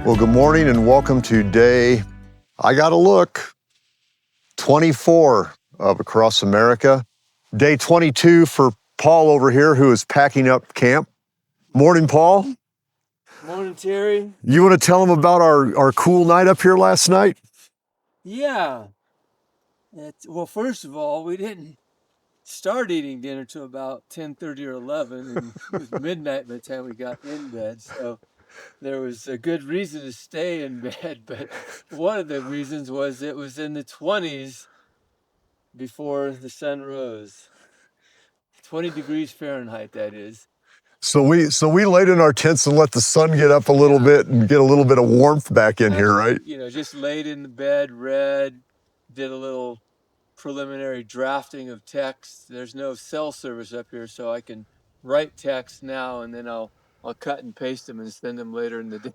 Well, good morning and welcome to day, I gotta look, 24 of Across America. Day 22 for Paul over here, who is packing up camp. Morning, Paul. Morning, Terry. You want to tell them about our cool night up here last night? Yeah. Well, first of all, we didn't start eating dinner till about 10:30 or 11, and it was midnight by the time we got in bed. So there was a good reason to stay in bed, but one of the reasons was it was in the 20s before the sun rose. 20 degrees Fahrenheit, that is. So we laid in our tents and let the sun get up a little bit and get a little bit of warmth back in here, right? You know, just laid in the bed, read, did a little preliminary drafting of text. There's no cell service up here, so I can write text now and then I'll cut and paste them and send them later in the day.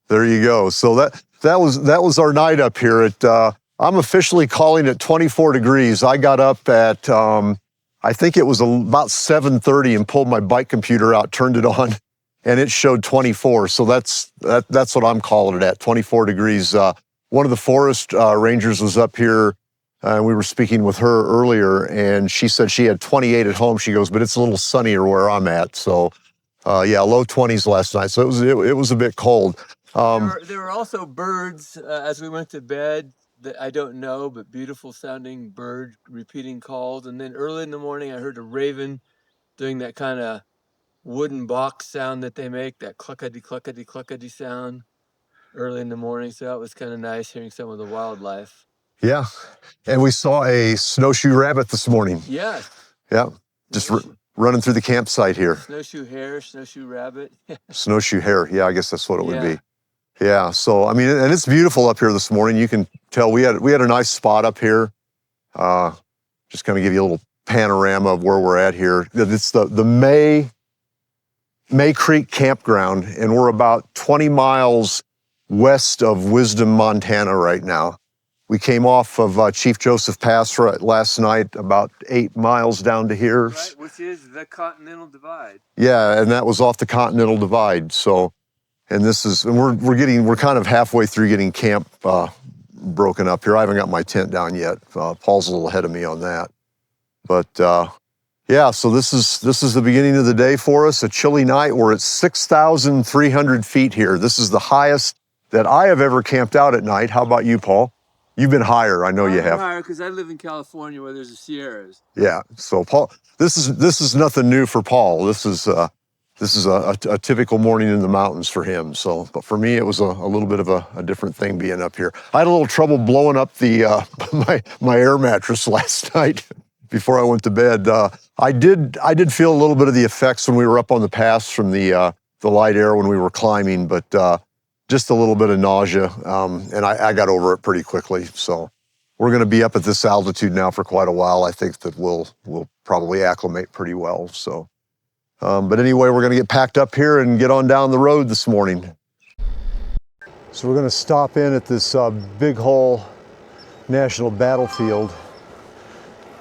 There you go. So that was our night up here. I'm officially calling it 24 degrees. I got up at I think it was about 7:30 and pulled my bike computer out, turned it on, and it showed 24. So that's what I'm calling it at, 24 degrees. One of the forest rangers was up here. We were speaking with her earlier, and she said she had 28 at home. She goes, but it's a little sunnier where I'm at. So, yeah, low 20s last night. So it was a bit cold. There were also birds as we went to bed that I don't know, but beautiful sounding bird repeating calls. And then early in the morning, I heard a raven doing that kind of wooden box sound that they make, that cluckety cluckety cluckety sound early in the morning. So that was kind of nice hearing some of the wildlife. Yeah, and we saw a snowshoe rabbit this morning. Yes. Yeah, just running through the campsite here. Snowshoe hare, snowshoe rabbit. Snowshoe hare, yeah, I guess that's what it would be. Yeah, so I mean, and it's beautiful up here this morning. You can tell we had a nice spot up here. Just kind of give you a little panorama of where we're at here. It's the May Creek campground, and we're about 20 miles west of Wisdom, Montana right now. We came off of Chief Joseph Pass last night, about 8 miles down to here. Right, which is the Continental Divide. Yeah, and that was off the Continental Divide. So, and we're kind of halfway through getting camp broken up here. I haven't got my tent down yet. Paul's a little ahead of me on that. But yeah, so this is the beginning of the day for us. A chilly night. We're at 6,300 feet here. This is the highest that I have ever camped out at night. How about you, Paul? You've been higher, I know you have. Higher because I live in California where there's the Sierras. Yeah, so Paul, this is nothing new for Paul. This is a typical morning in the mountains for him. So, but for me, it was a little bit of a different thing being up here. I had a little trouble blowing up the my air mattress last night before I went to bed. I did feel a little bit of the effects when we were up on the pass from the light air when we were climbing, but just a little bit of nausea, and I got over it pretty quickly. So we're going to be up at this altitude now for quite a while. I think that we'll probably acclimate pretty well. So, but anyway, we're going to get packed up here and get on down the road this morning. So we're going to stop in at this Big Hole National Battlefield.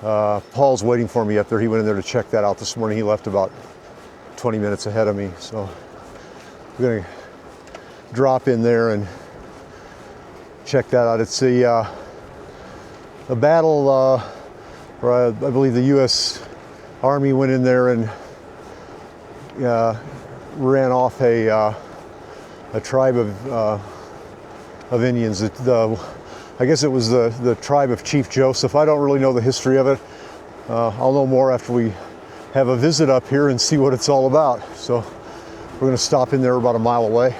Paul's waiting for me up there. He went in there to check that out this morning. He left about 20 minutes ahead of me. So we're going to drop in there and check that out. It's a battle where I believe the U.S. Army went in there and ran off a tribe of Indians. I guess it was the tribe of Chief Joseph. I don't really know the history of it. I'll know more after we have a visit up here and see what it's all about. So we're going to stop in there about a mile away.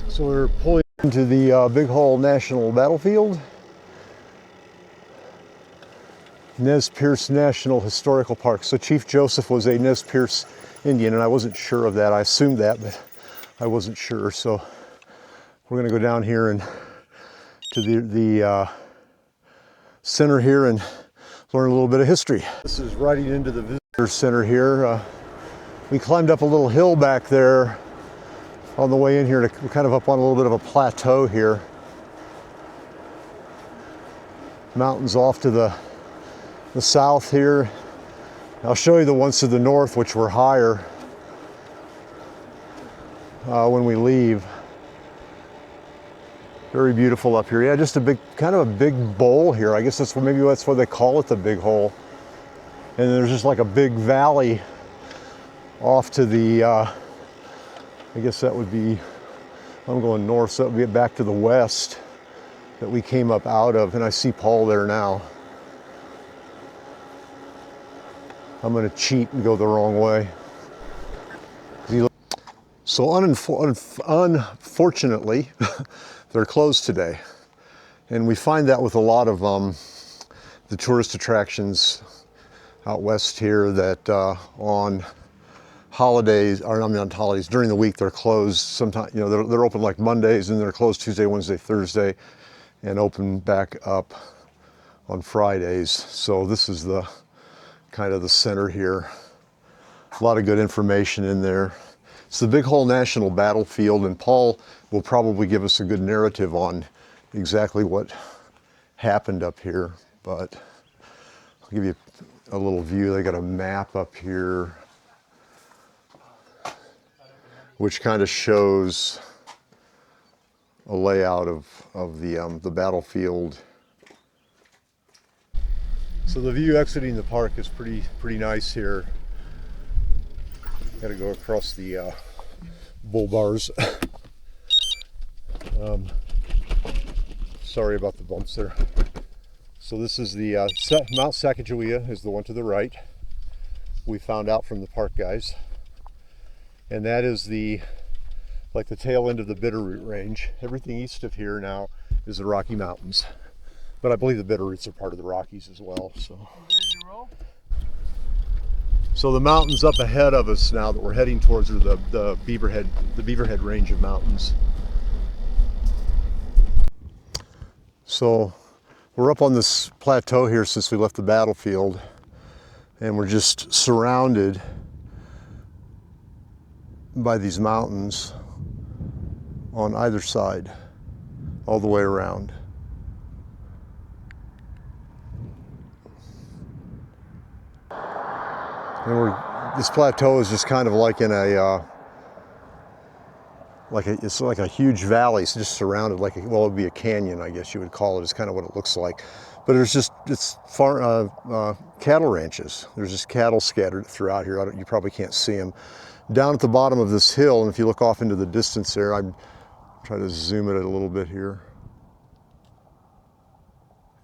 So we're pulling into the Big Hole National Battlefield. Nez Perce National Historical Park. So Chief Joseph was a Nez Perce Indian, and I wasn't sure of that. I assumed that, but I wasn't sure. So we're going to go down here and to the center here and learn a little bit of history. This is riding into the visitor center here. We climbed up a little hill back there on the way in here. We're kind of up on a little bit of a plateau here. Mountains off to the south here. I'll show you the ones to the north, which were higher. when we leave. Very beautiful up here. Yeah, just a big, kind of a big bowl here. I guess maybe that's why they call it the Big Hole. And there's just like a big valley off to the, I guess that would be, I'm going north, so that would be back to the west that we came up out of. And I see Paul there now. I'm going to cheat and go the wrong way. So unfortunately, they're closed today. And we find that with a lot of the tourist attractions out west here, that on holidays, or I mean on holidays, during the week they're closed. Sometimes, you know, they're open like Mondays, and they're closed Tuesday, Wednesday, Thursday, and open back up on Fridays. So this is the kind of the center here. A lot of good information in there. It's the Big Hole National Battlefield, and Paul will probably give us a good narrative on exactly what happened up here, but I'll give you a little view. They got a map up here which kind of shows a layout of the battlefield. So the view exiting the park is pretty nice here. Got to go across the bull bars. Sorry about the bumps there. So this is the Mount Sacagawea is the one to the right. We found out from the park guys, and that is like the tail end of the Bitterroot Range. Everything east of here now is the Rocky Mountains, but I believe the Bitterroots are part of the Rockies as well. So the mountains up ahead of us now that we're heading towards are the Beaverhead Range of mountains. So we're up on this plateau here since we left the battlefield, and we're just surrounded by these mountains on either side, all the way around. And this plateau is just kind of like in it's like a huge valley. It's just surrounded like it would be a canyon, I guess you would call it. It's kind of what it looks like. But it's cattle ranches. There's just cattle scattered throughout here. You probably can't see them. Down at the bottom of this hill, and if you look off into the distance there, I'm trying to zoom it a little bit here.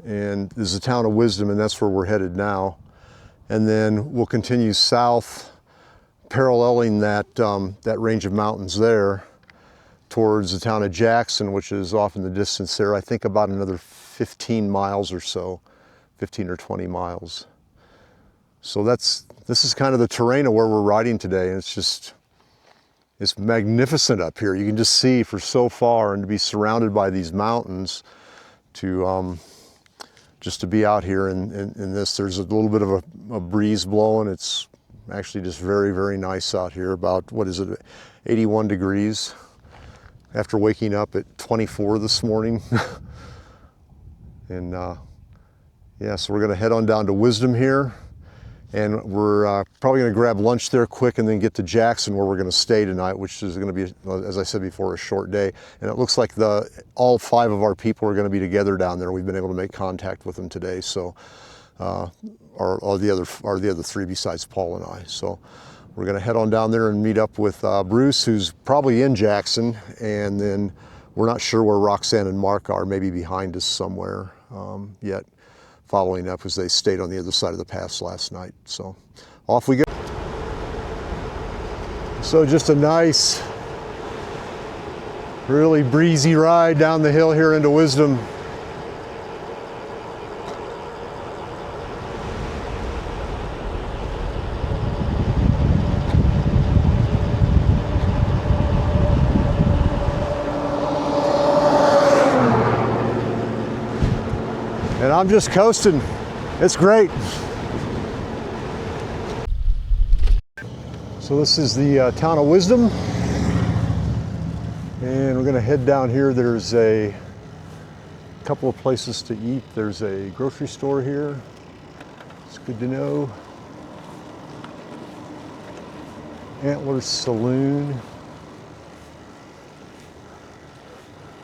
And there's the town of Wisdom, and that's where we're headed now. And then we'll continue south, paralleling that range of mountains there, towards the town of Jackson, which is off in the distance there. I think about another 15 miles or so, 15 or 20 miles. So this is kind of the terrain of where we're riding today, and it's magnificent up here. You can just see for so far, and to be surrounded by these mountains, just to be out here in this. There's a little bit of a breeze blowing. It's actually just very, very nice out here. About, 81 degrees after waking up at 24 this morning. And yeah, so we're gonna head on down to Wisdom here, and we're probably gonna grab lunch there quick and then get to Jackson, where we're gonna stay tonight, which is gonna be, as I said before, a short day. And it looks like all 5 of our people are gonna be together down there. We've been able to make contact with them today, so or the other 3 besides Paul and I. So we're gonna head on down there and meet up with Bruce, who's probably in Jackson, and then we're not sure where Roxanne and Mark are, maybe behind us somewhere yet, following up, as they stayed on the other side of the pass last night. So off we go. So just a nice, really breezy ride down the hill here into Wisdom. And I'm just coasting. It's great. So this is the town of Wisdom, and we're gonna head down here. There's a couple of places to eat. There's a grocery store here. It's good to know. Antlers Saloon.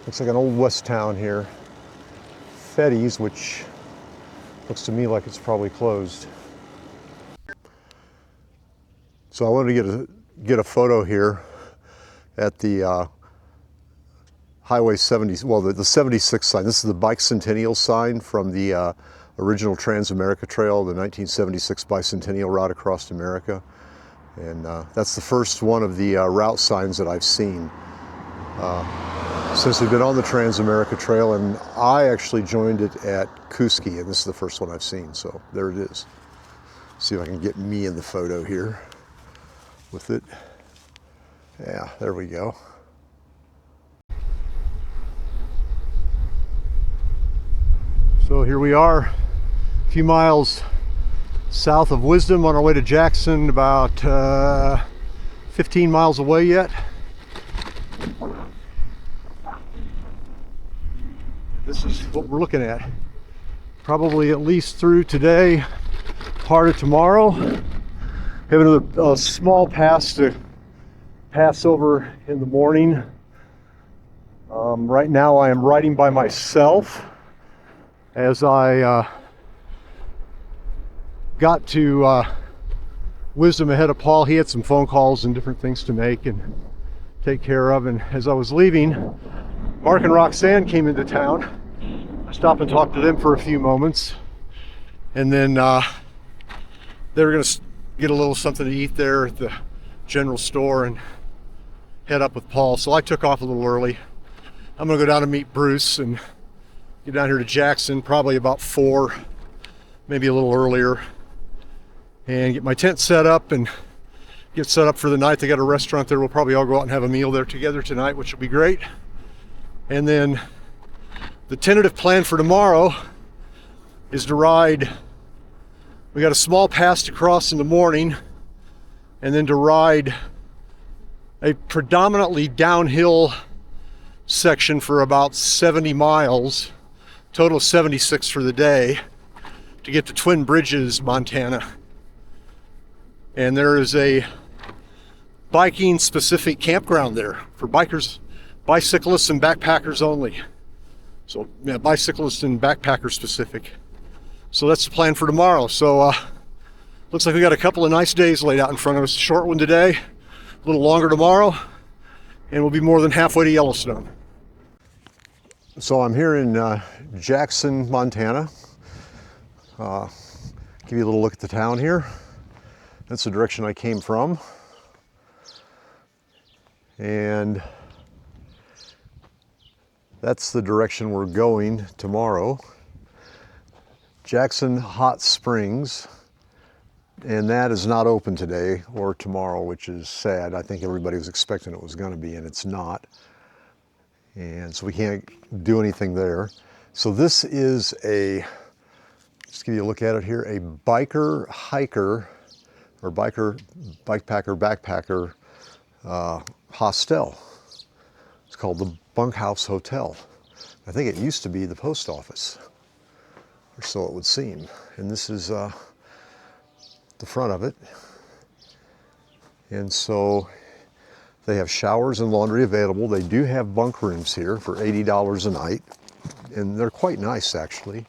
Looks like an old west town here. Fetty's, which looks to me like it's probably closed. So I wanted to get a photo here at the Highway 70, well, the 76 sign. This is the Bicentennial sign from the original Trans-America Trail, the 1976 Bicentennial route across America. And that's the first one of the route signs that I've seen since we've been on the Trans-America Trail, and I actually joined it at Kuski, and this is the first one I've seen, so there it is. See if I can get me in the photo here with it. Yeah, there we go. So here we are, a few miles south of Wisdom on our way to Jackson, about 15 miles away yet. This is what we're looking at. Probably at least through today, part of tomorrow. Having a small pass to pass over in the morning. Right now I am riding by myself. As I got to Wisdom ahead of Paul, he had some phone calls and different things to make and take care of. And as I was leaving, Mark and Roxanne came into town. I stopped and talked to them for a few moments. And then they were going to get a little something to eat there at the general store and head up with Paul. So I took off a little early. I'm going to go down and meet Bruce and get down here to Jackson, probably about 4, maybe a little earlier, and get my tent set up and get set up for the night. They got a restaurant there. We'll probably all go out and have a meal there together tonight, which will be great. And then the tentative plan for tomorrow is to ride. We got a small pass to cross in the morning, and then to ride a predominantly downhill section for about 70 miles, total of 76 for the day, to get to Twin Bridges, Montana. And there is a biking specific campground there for bikers, bicyclists and backpackers only. So yeah, bicyclists and backpacker specific. So that's the plan for tomorrow. So looks like we got a couple of nice days laid out in front of us. A short one today, a little longer tomorrow, and we'll be more than halfway to Yellowstone. So I'm here in Jackson, Montana. Give you a little look at the town here. That's the direction I came from. And that's the direction we're going tomorrow. Jackson Hot Springs. And that is not open today or tomorrow, which is sad. I think everybody was expecting it was going to be, and it's not. And so we can't do anything there. So this is just give you a look at it here, a biker, hiker, or biker, bikepacker, backpacker hostel. It's called the Bunkhouse Hotel. I think it used to be the post office, or so it would seem. And this is the front of it. And so they have showers and laundry available. They do have bunk rooms here for $80 a night, and they're quite nice actually.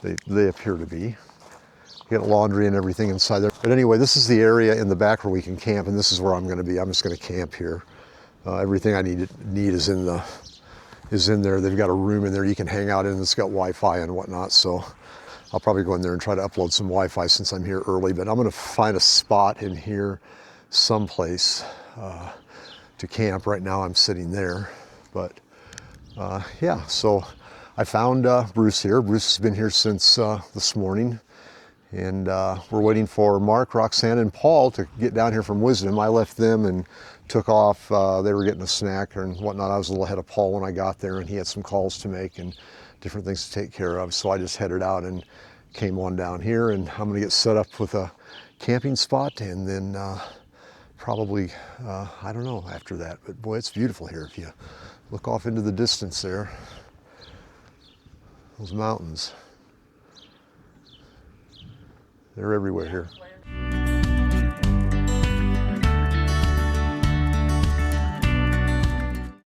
They appear to be. You get laundry and everything inside there. But anyway, this is the area in the back where we can camp, and this is where I'm going to be. I'm just going to camp here. Everything I need is in there. They've got a room in there you can hang out in. It's got Wi-Fi and whatnot. So I'll probably go in there and try to upload some Wi-Fi since I'm here early. But I'm going to find a spot in here someplace to camp. Right now I'm sitting there. But yeah, so I found Bruce here. Bruce has been here since this morning. And we're waiting for Mark, Roxanne, and Paul to get down here from Wisdom. I left them and took off. They were getting a snack and whatnot. I was a little ahead of Paul when I got there, and he had some calls to make and different things to take care of. So I just headed out and came on down here, and I'm going to get set up with a camping spot, and then probably, I don't know after that. But boy, it's beautiful here. If you look off into the distance there, those mountains. They're everywhere here.